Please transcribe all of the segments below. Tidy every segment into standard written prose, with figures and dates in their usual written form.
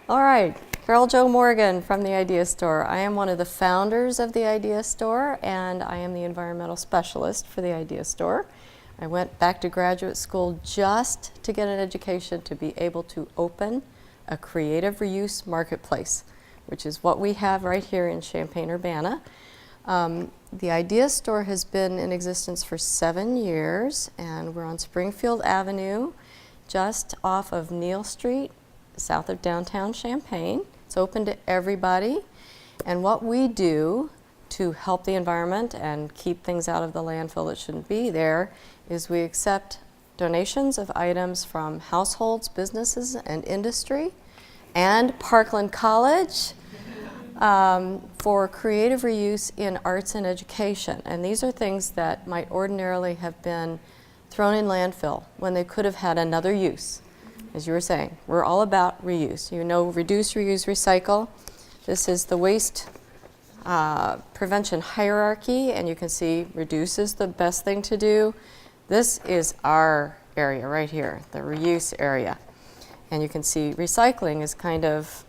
All right, Carol Jo Morgan from the Idea Store. I am one of the founders of the Idea Store, and I am the environmental specialist for the Idea Store. I went back to graduate school just to get an education to be able to open a creative reuse marketplace, which is what we have right here in Champaign-Urbana. The Idea Store has been in existence for 7 years, and we're on Springfield Avenue, just off of Neal Street, south of downtown Champaign. It's open to everybody. And what we do to help the environment and keep things out of the landfill that shouldn't be there is we accept donations of items from households, businesses, and industry, and Parkland College for creative reuse in arts and education. And these are things that might ordinarily have been thrown in landfill when they could have had another use. As you were saying, we're all about reuse. You know, reduce, reuse, recycle. This is the waste prevention hierarchy, and you can see reduce is the best thing to do. This is our area right here, the reuse area. And you can see recycling is kind of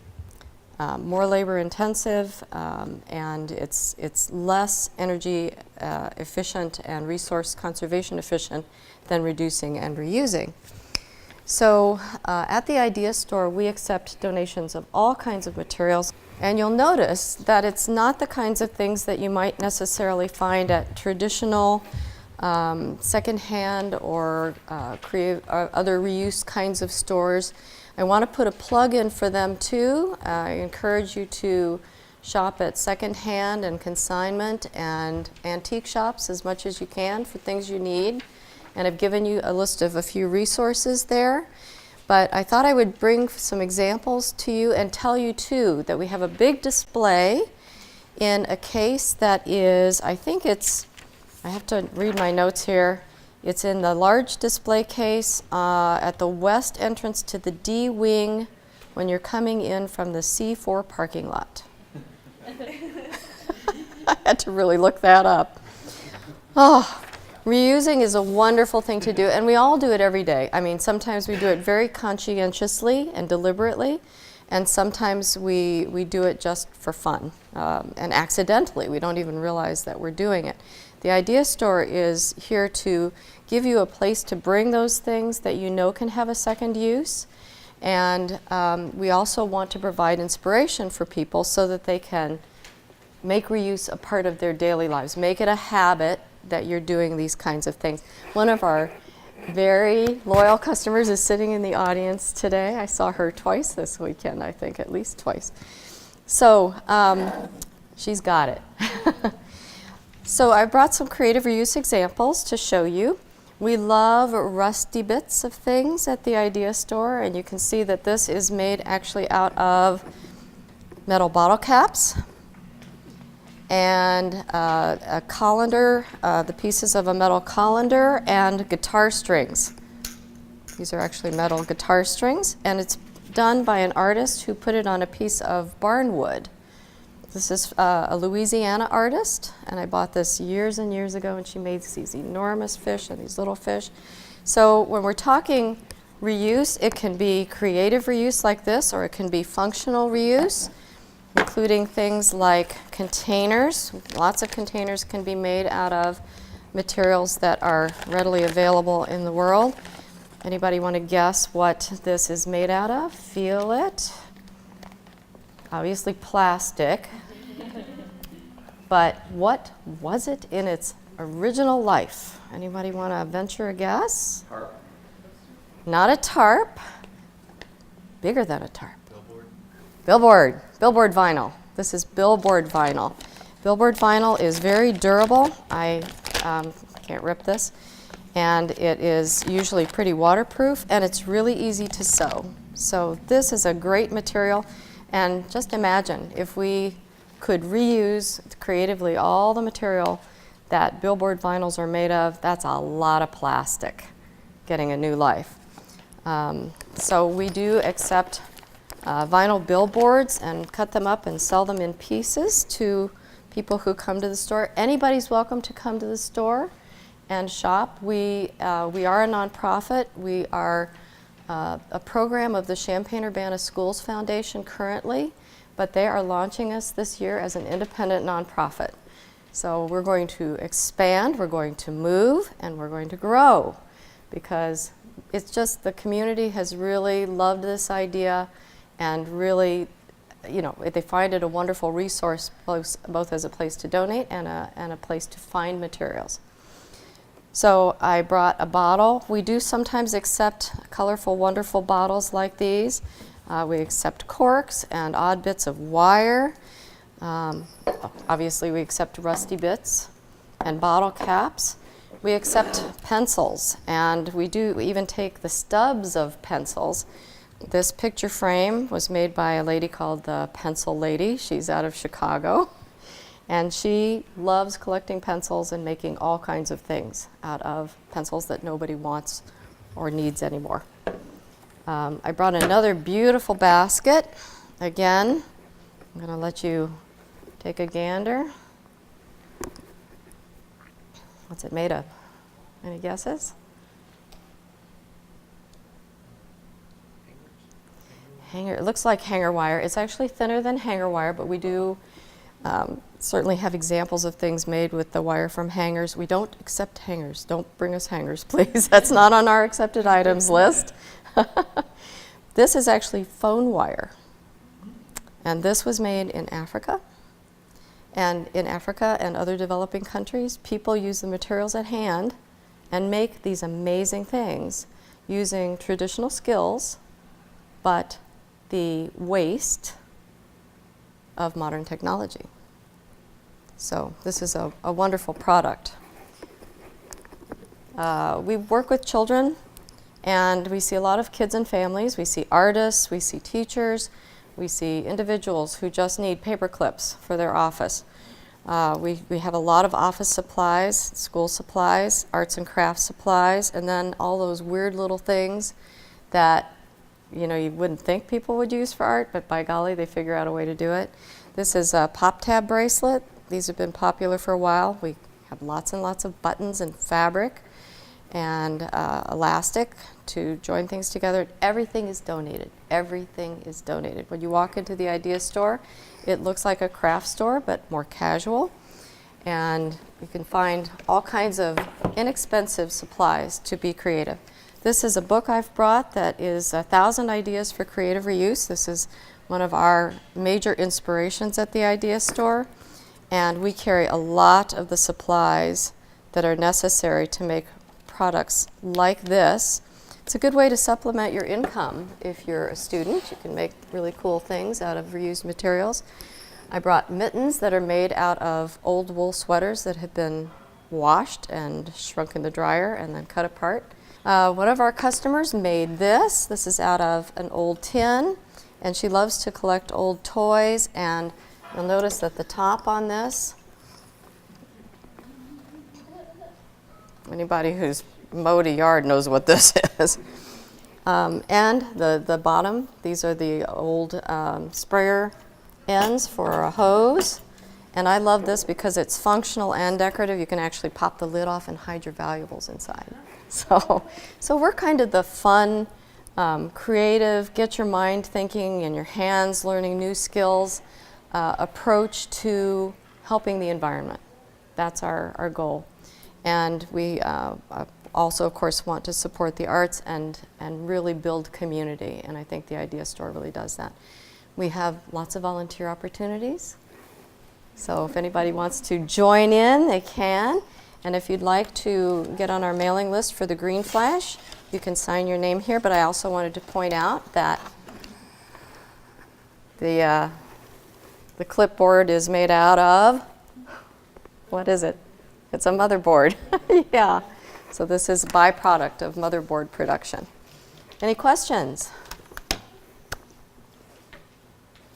more labor intensive, and it's less energy efficient and resource conservation efficient than reducing and reusing. So at the Idea Store, we accept donations of all kinds of materials. And you'll notice that it's not the kinds of things that you might necessarily find at traditional secondhand or other reuse kinds of stores. I want to put a plug in for them too. I encourage you to shop at secondhand and consignment and antique shops as much as you can for things you need. And I've given you a list of a few resources there. But I thought I would bring some examples to you and tell you too that we have a big display in a case that is, I think it's, I have to read my notes here. It's in the large display case at the west entrance to the D wing when you're coming in from the C4 parking lot. I had to really look that up. Oh. Reusing is a wonderful thing to do, and we all do it every day. I mean, sometimes we do it very conscientiously and deliberately, and sometimes we do it just for fun and accidentally. We don't even realize that we're doing it. The Idea Store is here to give you a place to bring those things that you know can have a second use, and we also want to provide inspiration for people so that they can make reuse a part of their daily lives, make it a habit that you're doing these kinds of things. One of our very loyal customers is sitting in the audience today. I saw her twice this weekend, I think, at least twice. So she's got it. So I brought some creative reuse examples to show you. We love rusty bits of things at the Idea Store, and you can see that this is made actually out of metal bottle caps and a colander, the pieces of a metal colander, and guitar strings. These are actually metal guitar strings, and it's done by an artist who put it on a piece of barnwood. This is a Louisiana artist, and I bought this years and years ago, and she made these enormous fish and these little fish. So when we're talking reuse, it can be creative reuse like this, or it can be functional reuse, including things like containers. Lots of containers can be made out of materials that are readily available in the world. Anybody want to guess what this is made out of? Feel it. Obviously plastic. But what was it in its original life? Anybody want to venture a guess? Tarp. Not a tarp. Bigger than a tarp. Billboard vinyl. This is billboard vinyl. Billboard vinyl is very durable. I can't rip this. And it is usually pretty waterproof, and it's really easy to sew. So this is a great material. And just imagine if we could reuse creatively all the material that billboard vinyls are made of. That's a lot of plastic getting a new life. So we do accept vinyl billboards and cut them up and sell them in pieces to people who come to the store. Anybody's welcome to come to the store and shop. We are a nonprofit. We are a program of the Champaign-Urbana Schools Foundation currently, but they are launching us this year as an independent nonprofit. So we're going to expand, we're going to move, and we're going to grow, because it's just the community has really loved this idea, and really, you know, they find it a wonderful resource, both as a place to donate and a place to find materials. So I brought a bottle. We do sometimes accept colorful, wonderful bottles like these. We accept corks and odd bits of wire. Obviously, we accept rusty bits and bottle caps. We accept pencils, and we do even take the stubs of pencils. This picture frame was made by a lady called the Pencil Lady. She's out of Chicago. And she loves collecting pencils and making all kinds of things out of pencils that nobody wants or needs anymore. I brought another beautiful basket. Again, I'm going to let you take a gander. What's it made of? Any guesses? Hanger. It looks like hanger wire. It's actually thinner than hanger wire, but we do certainly have examples of things made with the wire from hangers. We don't accept hangers. Don't bring us hangers, please. That's not on our accepted items list. This is actually phone wire. And this was made in Africa. And in Africa and other developing countries, people use the materials at hand and make these amazing things using traditional skills, but the waste of modern technology. So this is a wonderful product. We work with children, and we see a lot of kids and families. We see artists, we see teachers, we see individuals who just need paper clips for their office. We have a lot of office supplies, school supplies, arts and crafts supplies, and then all those weird little things that you wouldn't think people would use for art, but by golly, they figure out a way to do it. This is a pop tab bracelet. These have been popular for a while. We have lots and lots of buttons and fabric and elastic to join things together. Everything is donated. Everything is donated. When you walk into the Idea Store, it looks like a craft store, but more casual. And you can find all kinds of inexpensive supplies to be creative. This is a book I've brought that is 1,000 Ideas for Creative Reuse. This is one of our major inspirations at the Idea Store. And we carry a lot of the supplies that are necessary to make products like this. It's a good way to supplement your income if you're a student. You can make really cool things out of reused materials. I brought mittens that are made out of old wool sweaters that have been washed and shrunk in the dryer and then cut apart. One of our customers made this. This is out of an old tin, and she loves to collect old toys, and you'll notice that the top on this, anybody who's mowed a yard knows what this is. And the bottom, these are the old sprayer ends for a hose. And I love this because it's functional and decorative. You can actually pop the lid off and hide your valuables inside. So we're kind of the fun, creative, get your mind thinking and your hands learning new skills approach to helping the environment. That's our goal. And we also, of course, want to support the arts and really build community. And I think the Idea Store really does that. We have lots of volunteer opportunities. So if anybody wants to join in, they can. And if you'd like to get on our mailing list for the Green Flash, you can sign your name here. But I also wanted to point out that the clipboard is made out of, what is it? It's a motherboard. Yeah. So this is a byproduct of motherboard production. Any questions?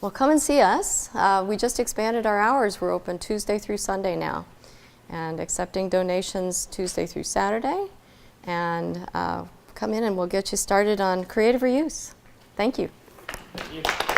Well, come and see us. We just expanded our hours. We're open Tuesday through Sunday now, and accepting donations Tuesday through Saturday. And come in and we'll get you started on creative reuse. Thank you. Thank you.